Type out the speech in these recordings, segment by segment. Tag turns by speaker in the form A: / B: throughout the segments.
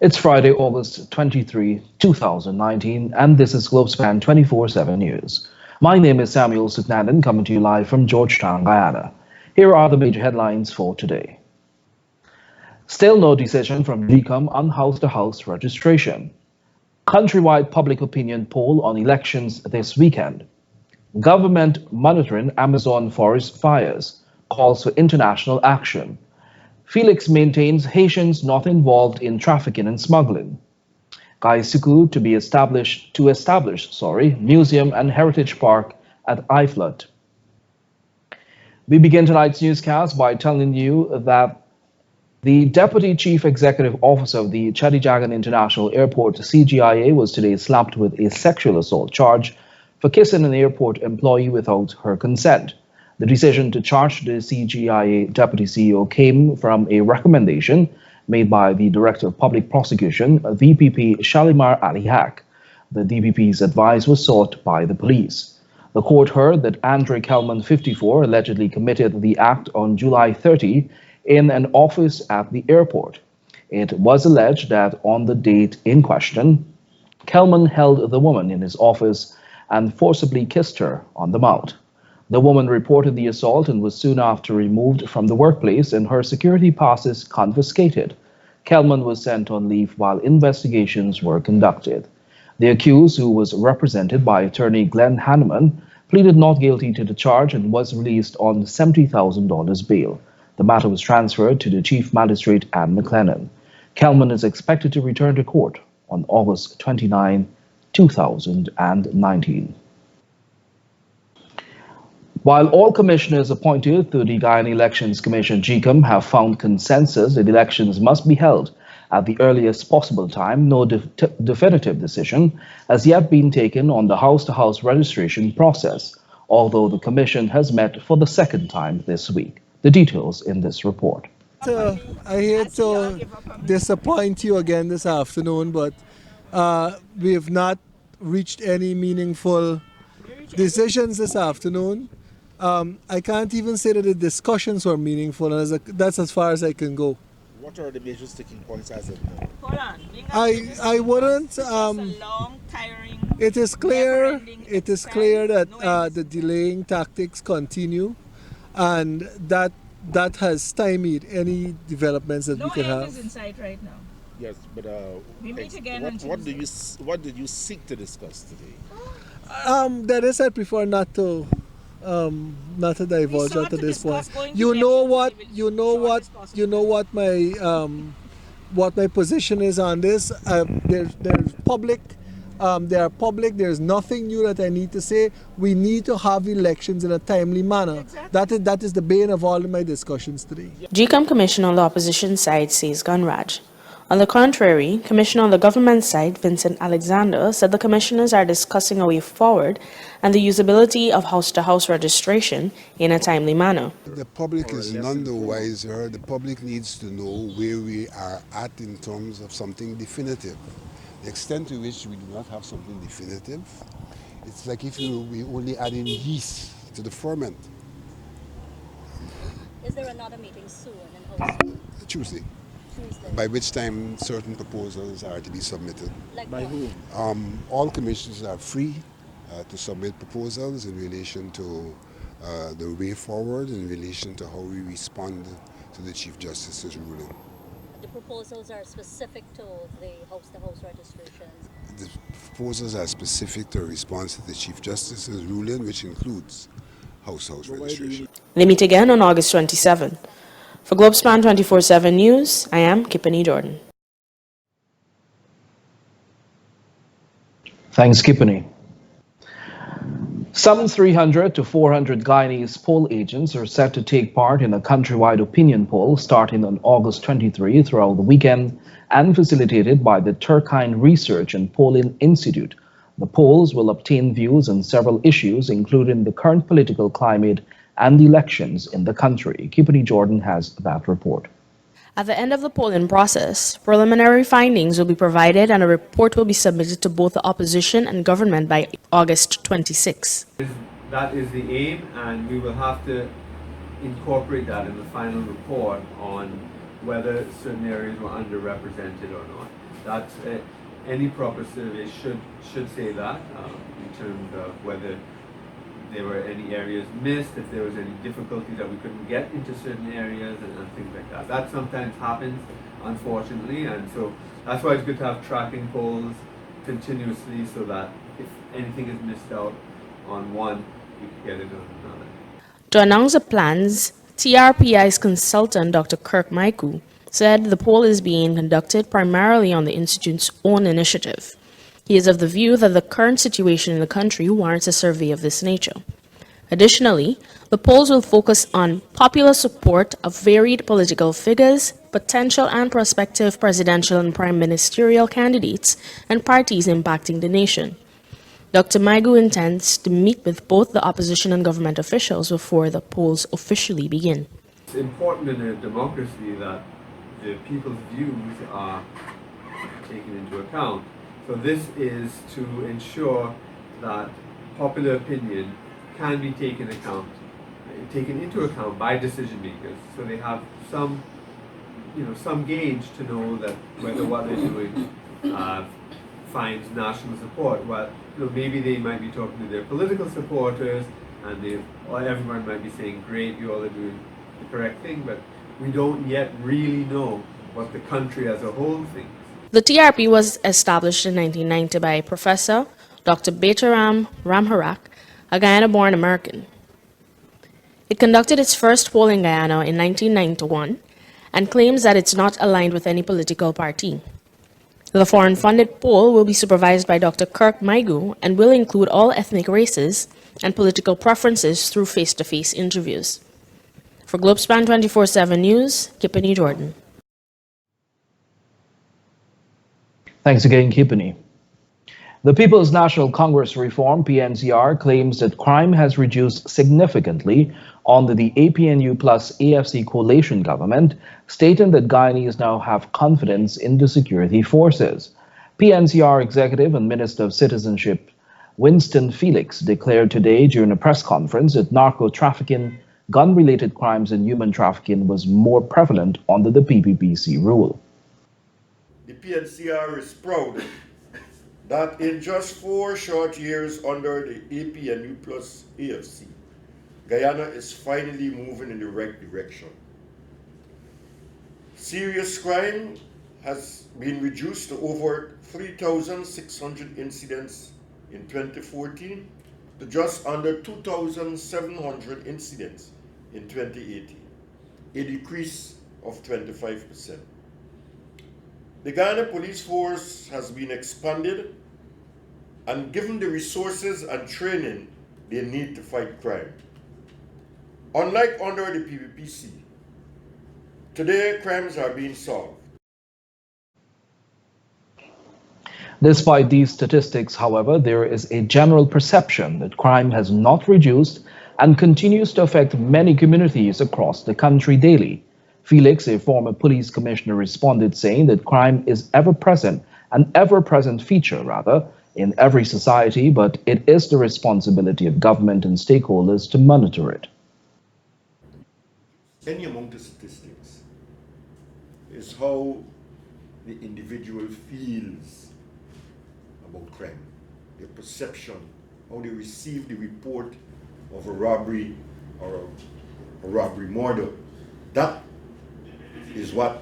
A: It's Friday, August 23, 2019, and this is Globespan 24x7 News. My name is Samuel Suknanan, coming to you live from Georgetown, Guyana. Here are the major headlines for today. Still no decision from GCOM on house-to-house registration. Countrywide public opinion poll on elections this weekend. Government monitoring Amazon forest fires, calls for international action. Felix maintains Haitians not involved in trafficking and smuggling. Kaisuku to establish museum and heritage park at Iflut. We begin tonight's newscast by telling you that the Deputy Chief Executive Officer of the Chadijagan International Airport, CGIA, was today slapped with a sexual assault charge for kissing an airport employee without her consent. The decision to charge the CGIA Deputy CEO came from a recommendation made by the Director of Public Prosecution, VPP Shalimar Ali Haq. The DPP's advice was sought by the police. The court heard that Andre Kelman, 54, allegedly committed the act on July 30 in an office at the airport. It was alleged that on the date in question, Kelman held the woman in his office and forcibly kissed her on the mouth. The woman reported the assault and was soon after removed from the workplace and her security passes confiscated. Kelman was sent on leave while investigations were conducted. The accused, who was represented by attorney Glenn Hanneman, pleaded not guilty to the charge and was released on $70,000 bail. The matter was transferred to the Chief Magistrate Anne McLennan. Kelman is expected to return to court on August 29, 2019. While all commissioners appointed to the Guyana Elections Commission GCOM have found consensus that elections must be held at the earliest possible time, no definitive decision has yet been taken on the house-to-house registration process, although the commission has met for the second time this week. The details in this report.
B: I hate to disappoint you again this afternoon, but we have not reached any meaningful decisions this afternoon. I can't even say that the discussions were meaningful, and that's as far as I can go.
C: What are the major sticking points as of now?
D: Hold on.
B: I wouldn't.
D: Long, tiring,
B: it is clear. It is clear that
D: no
B: the delaying tactics continue, and that has stymied any developments that we could
D: end
B: have.
D: is in sight right now.
C: Yes, but
D: We meet again on Tuesday.
C: what did you seek to discuss today?
B: That is, I prefer not to divulge
D: sought
B: that to
D: to
B: this point.
D: discuss going to
B: You know what?
D: elections
B: You know what?
D: short as possible.
B: You know what my position is on this. There's public. They are public. There's nothing new that I need to say. We need to have elections in a timely manner.
D: Exactly.
B: That is the bane of all of my discussions today.
E: GCOM Commissioner on the opposition side says Gunraj. On the contrary, Commissioner on the government side, Vincent Alexander, said the commissioners are discussing a way forward and the usability of house-to-house registration in a timely manner.
F: The public is none the wiser. The public needs to know where we are at in terms of something definitive. The extent to which we do not have something definitive, it's like if we only add in yeast to the ferment.
G: Is there another meeting soon in Houston?
F: Tuesday,
G: Tuesday?
F: by which time certain proposals are to be submitted.
G: Like
C: By
G: what?
C: whom?
F: All commissions are free to submit proposals in relation to the way forward, in relation to how we respond to the Chief Justice's ruling.
G: The proposals are specific to the house-to-house registration.
F: The proposals are specific to a response to the Chief Justice's ruling, which includes house-to-house registration.
E: They meet again on August 27. For Globespan 24x7 News, I am Kippany Jordan.
A: Thanks, Kippany. Some 300 to 400 Guyanese poll agents are set to take part in a countrywide opinion poll starting on August 23 throughout the weekend and facilitated by the Turkine Research and Polling Institute. The polls will obtain views on several issues, including the current political climate and elections in the country. Kippany Jordan has that report.
E: At the end of the polling process, preliminary findings will be provided and a report will be submitted to both the opposition and government by August 26.
H: That is the aim, and we will have to incorporate that in the final report on whether certain areas were underrepresented or not. That's any proper survey should say that in terms of whether there were any areas missed, if there was any difficulty that we couldn't get into certain areas and things like that. That sometimes happens, unfortunately, and so that's why it's good to have tracking polls continuously so that if anything is missed out on one, we can get it on another.
E: To announce the plans, TRPI's consultant, Dr. Kirk Maiku, said the poll is being conducted primarily on the Institute's own initiative. He is of the view that the current situation in the country warrants a survey of this nature. Additionally, the polls will focus on popular support of varied political figures, potential and prospective presidential and prime ministerial candidates, and parties impacting the nation. Dr. Maigu intends to meet with both the opposition and government officials before the polls officially begin.
H: It's important in a democracy that the people's views are taken into account. So this is to ensure that popular opinion can be taken into account by decision makers, so they have some gauge to know that whether what they're doing finds national support. Well, maybe they might be talking to their political supporters, and everyone might be saying, "Great, you all are doing the correct thing," but we don't yet really know what the country as a whole thinks.
E: The TRP was established in 1990 by Professor Dr. Betaram Ramharak, a Guyana-born American. It conducted its first poll in Guyana in 1991 and claims that it's not aligned with any political party. The foreign-funded poll will be supervised by Dr. Kirk Maigu and will include all ethnic races and political preferences through face-to-face interviews. For Globespan 24x7 News, Kippany Jordan.
A: Thanks again, Kipani. The People's National Congress Reform, PNCR, claims that crime has reduced significantly under the APNU plus AFC coalition government, stating that Guyanese now have confidence in the security forces. PNCR Executive and Minister of Citizenship Winston Felix declared today during a press conference that narco-trafficking, gun-related crimes and human trafficking was more prevalent under the PPPC rule.
I: The PNCR is proud that in just 4 short years under the APNU plus AFC, Guyana is finally moving in the right direction. Serious crime has been reduced to over 3,600 incidents in 2014 to just under 2,700 incidents in 2018, a decrease of 25%. The Guyana Police Force has been expanded and given the resources and training they need to fight crime. Unlike under the PPPC, today crimes are being solved.
A: Despite these statistics, however, there is a general perception that crime has not reduced and continues to affect many communities across the country daily. Felix, a former police commissioner, responded saying that crime is an ever-present feature, in every society, but it is the responsibility of government and stakeholders to monitor it.
I: Any among the statistics is how the individual feels about crime, their perception, how they receive the report of a robbery or a robbery murder. That is what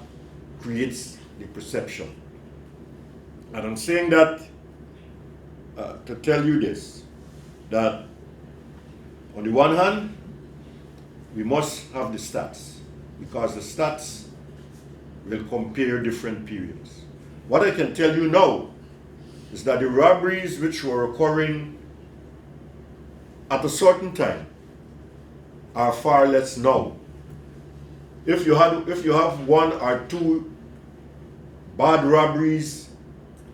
I: creates the perception. And I'm saying that to tell you this, that on the one hand, we must have the stats, because the stats will compare different periods. What I can tell you now is that the robberies which were occurring at a certain time are far less now. If you have 1 or 2 bad robberies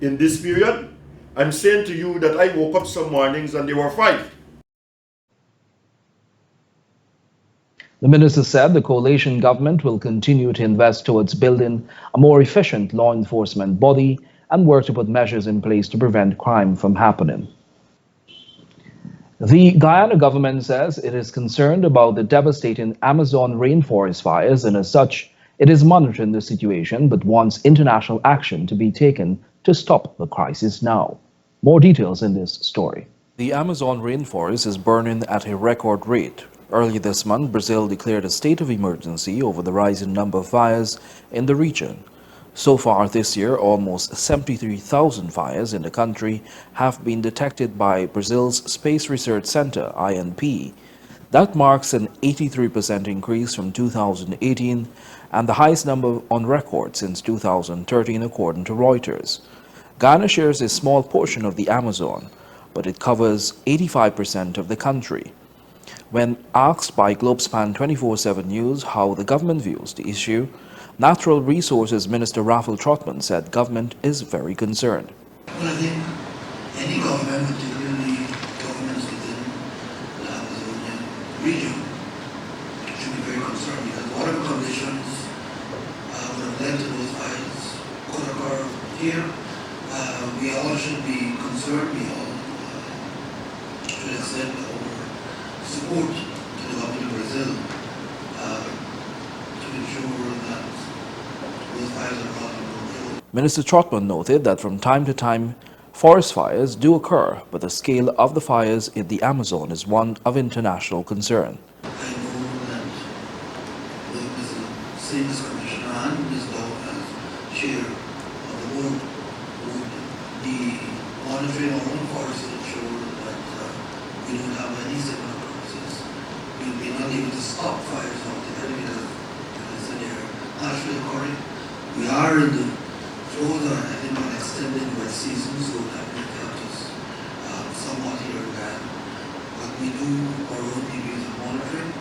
I: in this period, I'm saying to you that I woke up some mornings and there were 5.
A: The minister said the coalition government will continue to invest towards building a more efficient law enforcement body and work to put measures in place to prevent crime from happening. The Guyana government says it is concerned about the devastating Amazon rainforest fires, and as such, It is monitoring the situation but wants international action to be taken to stop the crisis now. More details in this story. The Amazon rainforest is burning at a record rate. Early this month, Brazil declared a state of emergency over the rising number of fires in the region. So far this year, almost 73,000 fires in the country have been detected by Brazil's Space Research Center, INP. That marks an 83% increase from 2018 and the highest number on record since 2013, according to Reuters. Ghana shares a small portion of the Amazon, but it covers 85% of the country. When asked by Globespan 24x7 News how the government views the issue, Natural Resources Minister Raffle Trotman said government is very concerned.
J: Well, I think any government, particularly governments within the Amazonian region, should be very concerned because whatever conditions would have led to those fires could occur here. We all should be concerned. We all should extend our support to the government of Brazil to ensure that those fires are brought under control.
A: Minister Trotman noted that from time to time, forest fires do occur, but the scale of the fires in the Amazon is one of international concern.
J: I know that the same as Commissioner and Ms. Dow as chair of the board would be monitoring our own forests to ensure that we don't have any similar occurrences. We'll be not able to stop fires altogether because they're naturally occurring. We are in the throes of an extended wet season, so that will help us somewhat here and there. But we do our own duties of monitoring.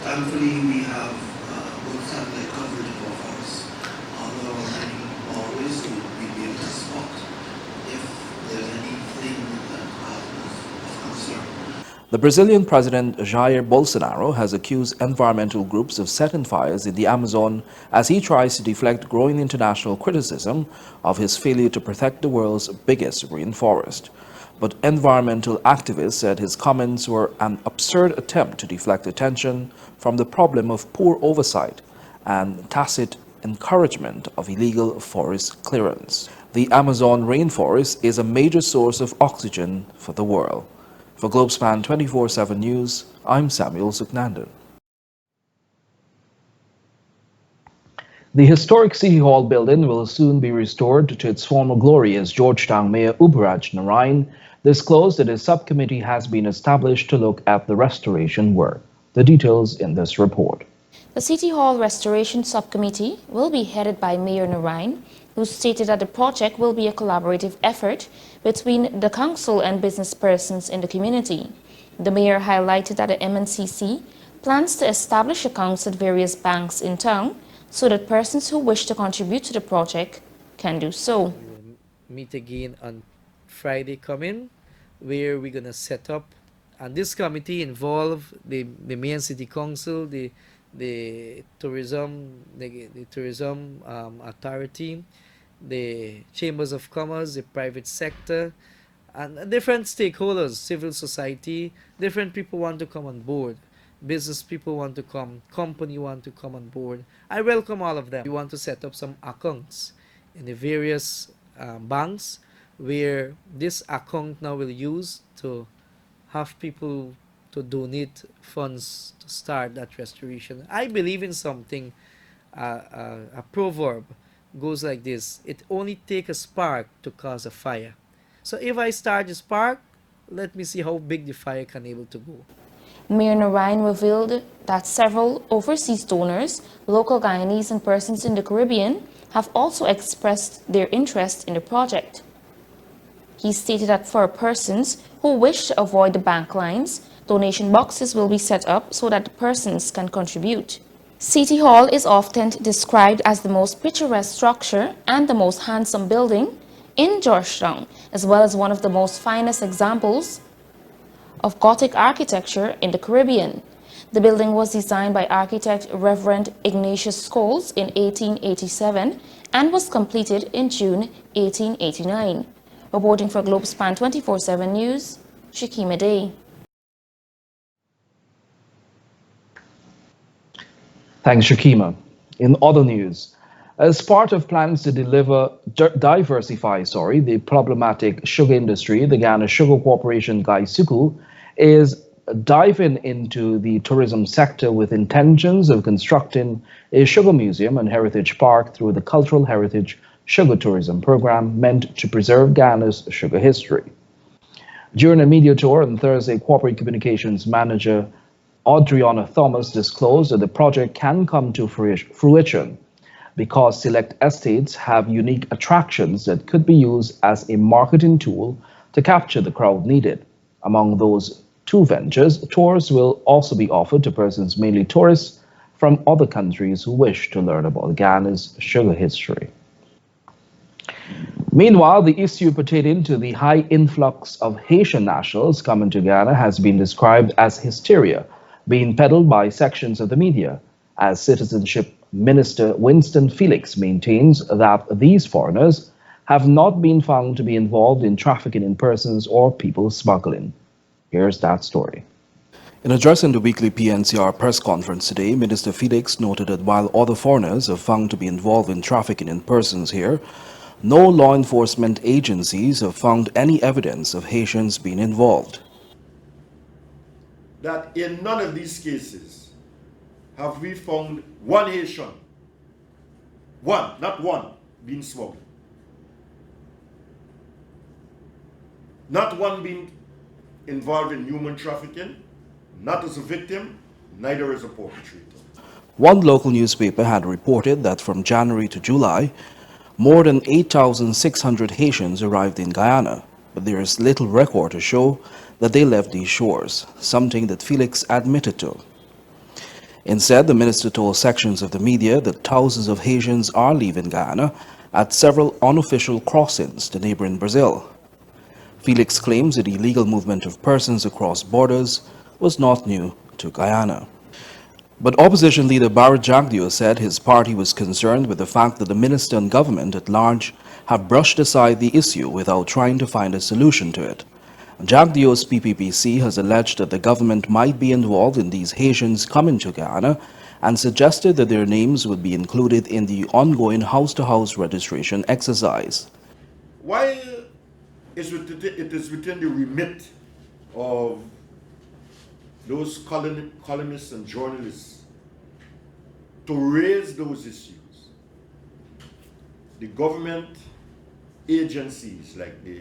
J: Thankfully, we have good satellite coverage of our forests on our many always, so we'll be able to spot if there's anything that causes of concern.
A: The Brazilian President Jair Bolsonaro has accused environmental groups of setting fires in the Amazon as he tries to deflect growing international criticism of his failure to protect the world's biggest rainforest. But environmental activists said his comments were an absurd attempt to deflect attention from the problem of poor oversight and tacit encouragement of illegal forest clearance. The Amazon rainforest is a major source of oxygen for the world. For Globespan 24x7 News, I'm Samuel Suknandan. The historic City Hall building will soon be restored to its former glory as Georgetown Mayor Ubaraj Narain disclosed that a subcommittee has been established to look at the restoration work. The details in this report.
K: The City Hall Restoration Subcommittee will be headed by Mayor Narain, who stated that the project will be a collaborative effort between the council and business persons in the community. The mayor highlighted that the MNCC plans to establish accounts at various banks in town so that persons who wish to contribute to the project can do so.
L: We will meet again on Friday coming, where we're going to set up, and this committee involve the mayor and city council, the tourism authority, the chambers of commerce, the private sector, and different stakeholders, civil society. Different people want to come on board. Business people want to come, company want to come on board. I welcome all of them. We want to set up some accounts in the various banks where this account now will use to have people to donate funds to start that restoration. I believe in something, a proverb goes like this: it only takes a spark to cause a fire. So if I start the spark, let me see how big the fire can able to go.
K: Mayor Narain revealed that several overseas donors, local Guyanese and persons in the Caribbean have also expressed their interest in the project. He stated that for persons who wish to avoid the bank lines, donation boxes will be set up so that the persons can contribute. City Hall is often described as the most picturesque structure and the most handsome building in Georgetown, as well as one of the most finest examples of Gothic architecture in the Caribbean. The building was designed by architect Reverend Ignatius Scholes in 1887 and was completed in June 1889. Reporting for Globespan 24x7 News, Shakima Day.
A: Thanks, Shakima. In other news, as part of plans to diversify, the problematic sugar industry, the Ghana Sugar Corporation Gaisuku is diving into the tourism sector with intentions of constructing a sugar museum and heritage park through the Cultural Heritage Sugar Tourism Program meant to preserve Ghana's sugar history. During a media tour on Thursday, Corporate Communications Manager Audriana Thomas disclosed that the project can come to fruition because select estates have unique attractions that could be used as a marketing tool to capture the crowd needed. Among those two ventures, tours will also be offered to persons, mainly tourists from other countries who wish to learn about Ghana's sugar history. Meanwhile, the issue pertaining to the high influx of Haitian nationals coming to Ghana has been described as hysteria, being peddled by sections of the media, as Citizenship Minister Winston Felix maintains that these foreigners have not been found to be involved in trafficking in persons or people smuggling. Here's that story.
M: In addressing the weekly PNCR press conference today, Minister Felix noted that while other foreigners are found to be involved in trafficking in persons here, no law enforcement agencies have found any evidence of Haitians being involved.
I: That in none of these cases have we found one Haitian, not one, being smuggled. Not one being involved in human trafficking, not as a victim, neither as a perpetrator.
M: One local newspaper had reported that from January to July, more than 8,600 Haitians arrived in Guyana, but there is little record to show that they left these shores, something that Felix admitted to. Instead, the minister told sections of the media that thousands of Haitians are leaving Guyana at several unofficial crossings to neighboring Brazil. Felix claims that the illegal movement of persons across borders was not new to Guyana. But opposition leader Barrett Jagdeo said his party was concerned with the fact that the minister and government at large have brushed aside the issue without trying to find a solution to it. Jagdeo's PPPC has alleged that the government might be involved in these Haitians coming to Guyana and suggested that their names would be included in the ongoing house-to-house registration exercise.
I: While it is within the remit of those columnists and journalists to raise those issues, the government agencies like the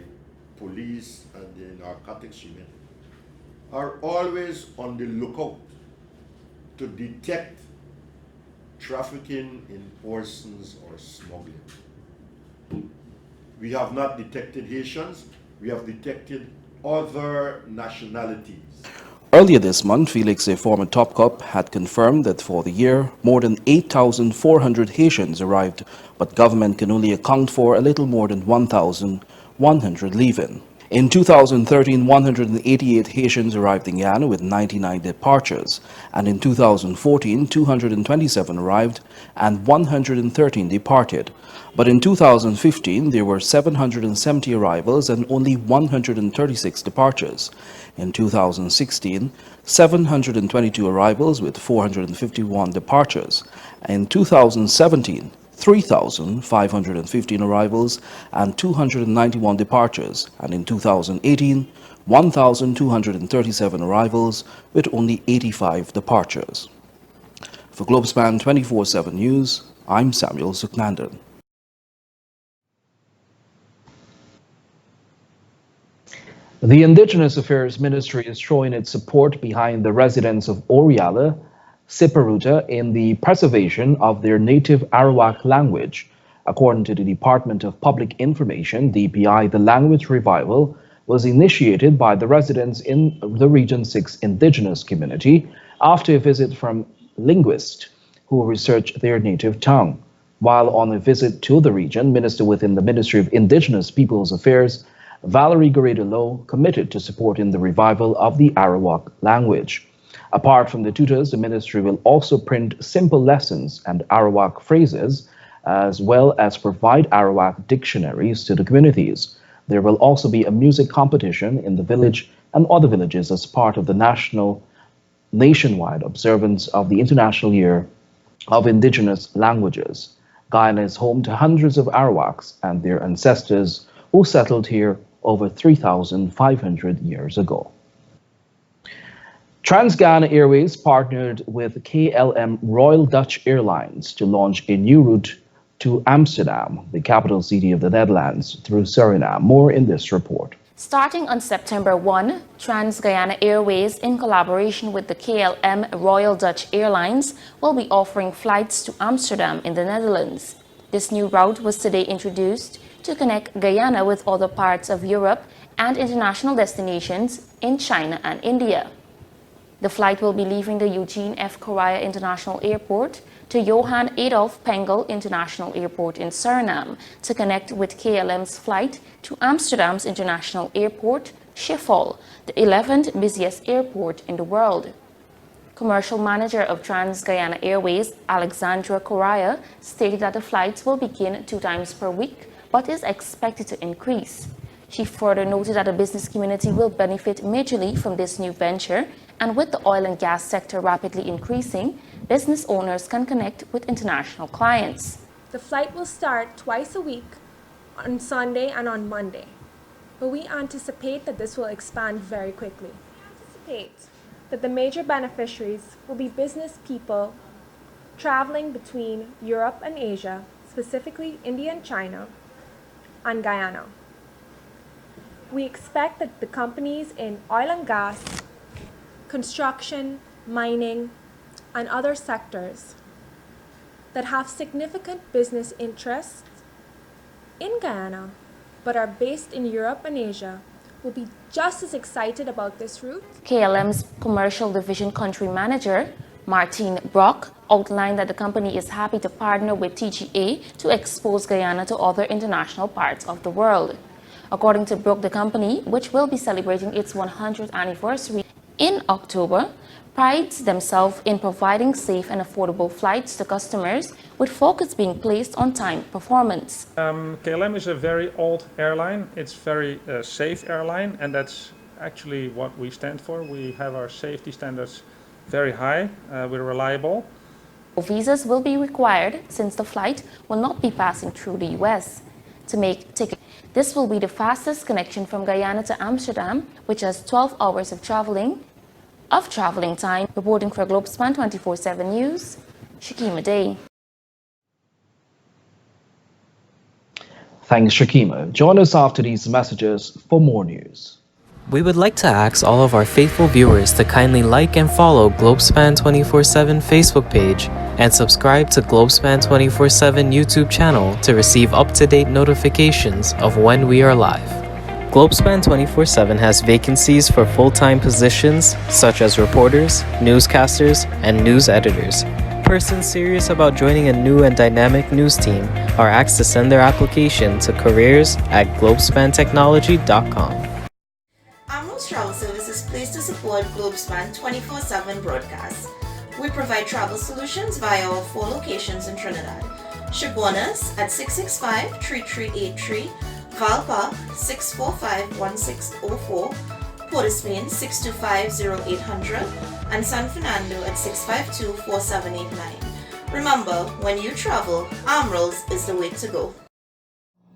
I: police and the narcotics unit are always on the lookout to detect trafficking in persons or smuggling. We have not detected Haitians, we have detected other nationalities.
M: Earlier this month, Felix, a former top cop, had confirmed that for the year, more than 8,400 Haitians arrived, but government can only account for a little more than 1,100 leaving. In 2013, 188 Haitians arrived in Guyana with 99 departures, and in 2014, 227 arrived and 113 departed. But in 2015, there were 770 arrivals and only 136 departures. In 2016, 722 arrivals with 451 departures. In 2017, 3,515 arrivals and 291 departures, and in 2018, 1,237 arrivals with only 85 departures. For Globespan 24x7 News, I'm Samuel Suknandan.
A: The Indigenous Affairs Ministry is showing its support behind the residents of Oriala, Siparuta in the preservation of their native Arawak language. According to the Department of Public Information, DPI, the language revival was initiated by the residents in the Region 6 indigenous community after a visit from linguists who researched their native tongue. While on a visit to the region, Minister within the Ministry of Indigenous Peoples Affairs, Valerie Garrido-Lowe, committed to supporting the revival of the Arawak language. Apart from the tutors, the ministry will also print simple lessons and Arawak phrases, as well as provide Arawak dictionaries to the communities. There will also be a music competition in the village and other villages as part of the nationwide observance of the International Year of indigenous languages. Guyana is home to hundreds of Arawaks and their ancestors who settled here over 3,500 years ago. Trans-Guyana Airways partnered with KLM Royal Dutch Airlines to launch a new route to Amsterdam, the capital city of the Netherlands, through Suriname. More in this report.
K: Starting on September 1, Trans-Guyana Airways, in collaboration with the KLM Royal Dutch Airlines, will be offering flights to Amsterdam in the Netherlands. This new route was today introduced to connect Guyana with other parts of Europe and international destinations in China and India. The flight will be leaving the Eugene F. Correa International Airport to Johan Adolf Pengel International Airport in Suriname to connect with KLM's flight to Amsterdam's International Airport, Schiphol, the 11th busiest airport in the world. Commercial manager of Trans-Guyana Airways, Alexandra Correa, stated that the flights will begin 2 times per week, but is expected to increase. She further noted that the business community will benefit majorly from this new venture, and with the oil and gas sector rapidly increasing, business owners can connect with international clients.
N: The flight will start twice a week on Sunday and on Monday, but we anticipate that this will expand very quickly. We anticipate that the major beneficiaries will be business people traveling between Europe and Asia, specifically India and China, and Guyana. We expect that the companies in oil and gas, construction, mining, and other sectors that have significant business interests in Guyana but are based in Europe and Asia will be just as excited about this route.
K: KLM's commercial division country manager, Martine Brock, outlined that the company is happy to partner with TGA to expose Guyana to other international parts of the world. According to Brock, the company, which will be celebrating its 100th anniversary in October, prides themselves in providing safe and affordable flights to customers, with focus being placed on time performance.
O: KLM is a very old airline. It's very safe airline, and that's actually what we stand for. We have our safety standards very high. We're reliable.
K: Visas will be required since the flight will not be passing through the US. To make tickets, this will be the fastest connection from Guyana to Amsterdam, which has 12 hours of traveling time. Reporting for Globespan 24x7 News, Shakima Day.
A: Thanks, Shakima. Join us after these messages for more news.
P: We would like to ask all of our faithful viewers to kindly like and follow Globespan 24x7 Facebook page and subscribe to Globespan 24x7 YouTube channel to receive up-to-date notifications of when we are live. Globespan 24x7 has vacancies for full-time positions such as reporters, newscasters, and news editors. Persons serious about joining a new and dynamic news team are asked to send their application to careers@globespantechnology.com.
Q: Amro's Travel Service is pleased to support Globespan 24x7 broadcasts. We provide travel solutions via our 4 locations in Trinidad. Chaguanas at 665-3383, Valpa 645-1604, Port of Spain 625-0800, and San Fernando at 652-4789. Remember, when you travel, Amro's is the way to go.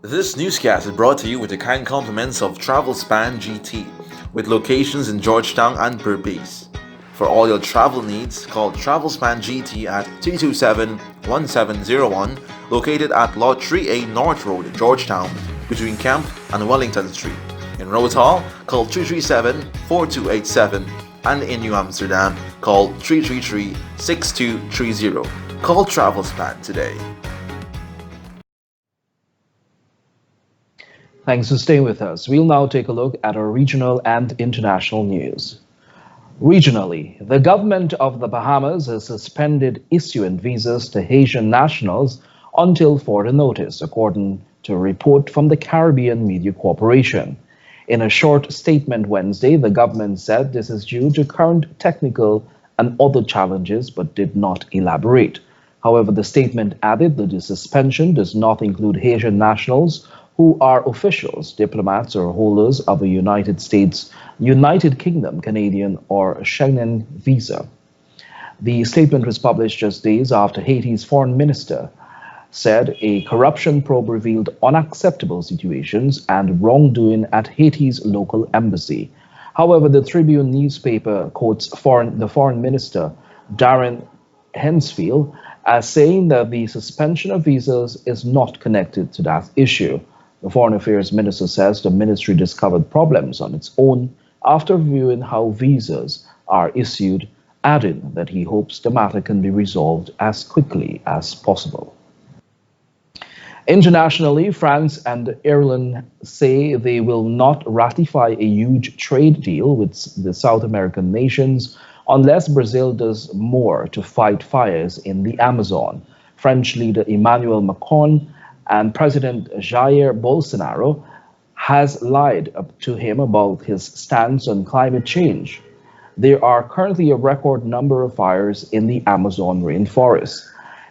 R: This newscast is brought to you with the kind compliments of Travelspan GT, with locations in Georgetown and Berbice. For all your travel needs, call Travelspan GT at 327-1701, located at Lot 3A North Road, Georgetown, between Camp and Wellington Street. In Rose Hall, call 337-4287, and in New Amsterdam, call 333-6230. Call Travelspan today.
A: Thanks for staying with us. We'll now take a look at our regional and international news. Regionally, the government of the Bahamas has suspended issuing visas to Haitian nationals until further notice, according to a report from the Caribbean Media Corporation. In a short statement Wednesday, the government said this is due to current technical and other challenges, but did not elaborate. However, the statement added that the suspension does not include Haitian nationals who are officials, diplomats, or holders of a United Kingdom, Canadian, or Schengen visa. The statement was published just days after Haiti's foreign minister said a corruption probe revealed unacceptable situations and wrongdoing at Haiti's local embassy. However, the Tribune newspaper quotes the foreign minister, Darren Hensfield, as saying that the suspension of visas is not connected to that issue. The Foreign Affairs Minister says the ministry discovered problems on its own after viewing how visas are issued, adding that he hopes the matter can be resolved as quickly as possible. Internationally, France and Ireland say they will not ratify a huge trade deal with the South American nations unless Brazil does more to fight fires in the Amazon. French leader Emmanuel Macron and President Jair Bolsonaro has lied to him about his stance on climate change. There are currently a record number of fires in the Amazon rainforest.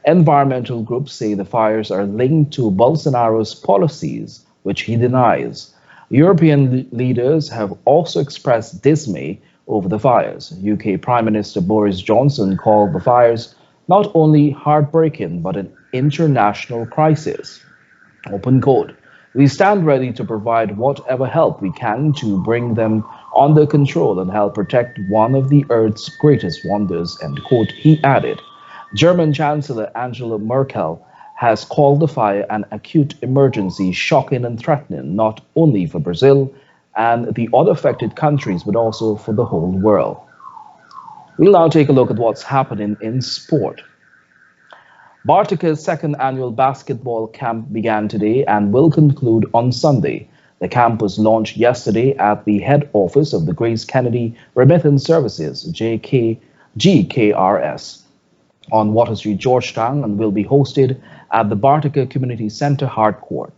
A: Environmental groups say the fires are linked to Bolsonaro's policies, which he denies. European leaders have also expressed dismay over the fires. UK Prime Minister Boris Johnson called the fires not only heartbreaking, but an international crisis. Open quote. We stand ready to provide whatever help we can to bring them under control and help protect one of the Earth's greatest wonders, end quote, he added. German Chancellor Angela Merkel has called the fire an acute emergency, shocking and threatening, not only for Brazil and the other affected countries, but also for the whole world. We'll now take a look at what's happening in sport. Bartica's second annual basketball camp began today and will conclude on Sunday. The camp was launched yesterday at the head office of the Grace Kennedy Remittance Services, GKRS, on Water Street, Georgetown, and will be hosted at the Bartica Community Center Hardcourt.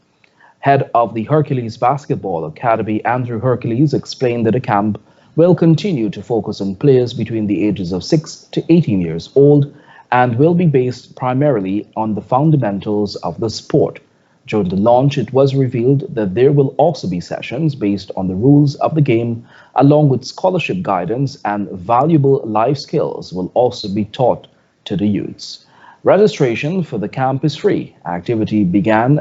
A: Head of the Hercules Basketball Academy, Andrew Hercules, explained that the camp will continue to focus on players between the ages of 6 to 18 years old and will be based primarily on the fundamentals of the sport. During the launch, it was revealed that there will also be sessions based on the rules of the game, along with scholarship guidance, and valuable life skills will also be taught to the youths. Registration for the camp is free. Activity begins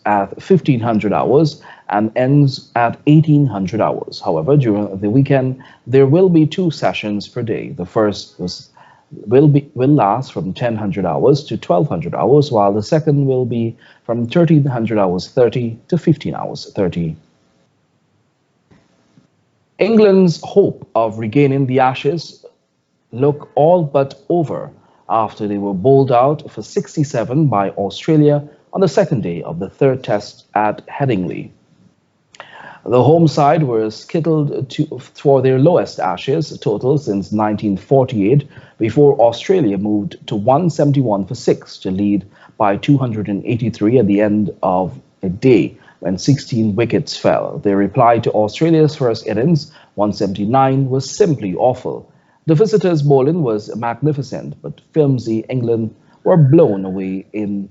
A: at 1500 hours and ends at 1800 hours. However, during the weekend, there will be 2 sessions per day. The first will last from 1000 hours to 1200 hours, while the second will be from 1300 hours 30 to 15 hours 30. England's hope of regaining the Ashes look all but over after they were bowled out for 67 by Australia on the second day of the third test at Headingley. The home side were skittled for their lowest Ashes total since 1948 before Australia moved to 171 for 6 to lead by 283 at the end of a day when 16 wickets fell. Their reply to Australia's first innings, 179, was simply awful. The visitors' bowling was magnificent, but flimsy England were blown away in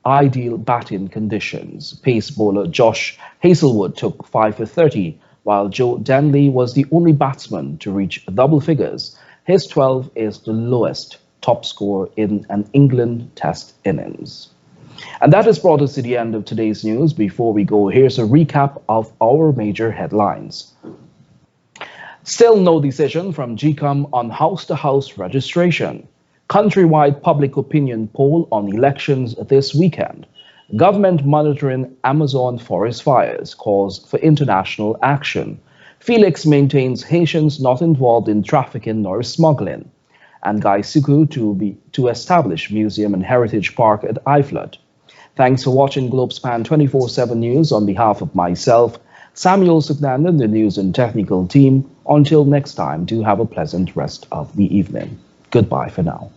A: ideal batting conditions. Pace bowler Josh Hazlewood took 5 for 30, while Joe Denley was the only batsman to reach double figures. His 12 is the lowest top score in an England Test innings. And that has brought us to the end of today's news. Before we go, here's a recap of our major headlines. Still no decision from GCOM on house-to-house registration. Countrywide public opinion poll on elections this weekend. Government monitoring Amazon forest fires calls for international action. Felix maintains Haitians not involved in trafficking nor smuggling. And Guy Suku to establish museum and heritage park at Iflut. Thanks for watching Globespan 24/7 News. On behalf of myself, Samuel Suknandan, the news and technical team. Until next time, do have a pleasant rest of the evening. Goodbye for now.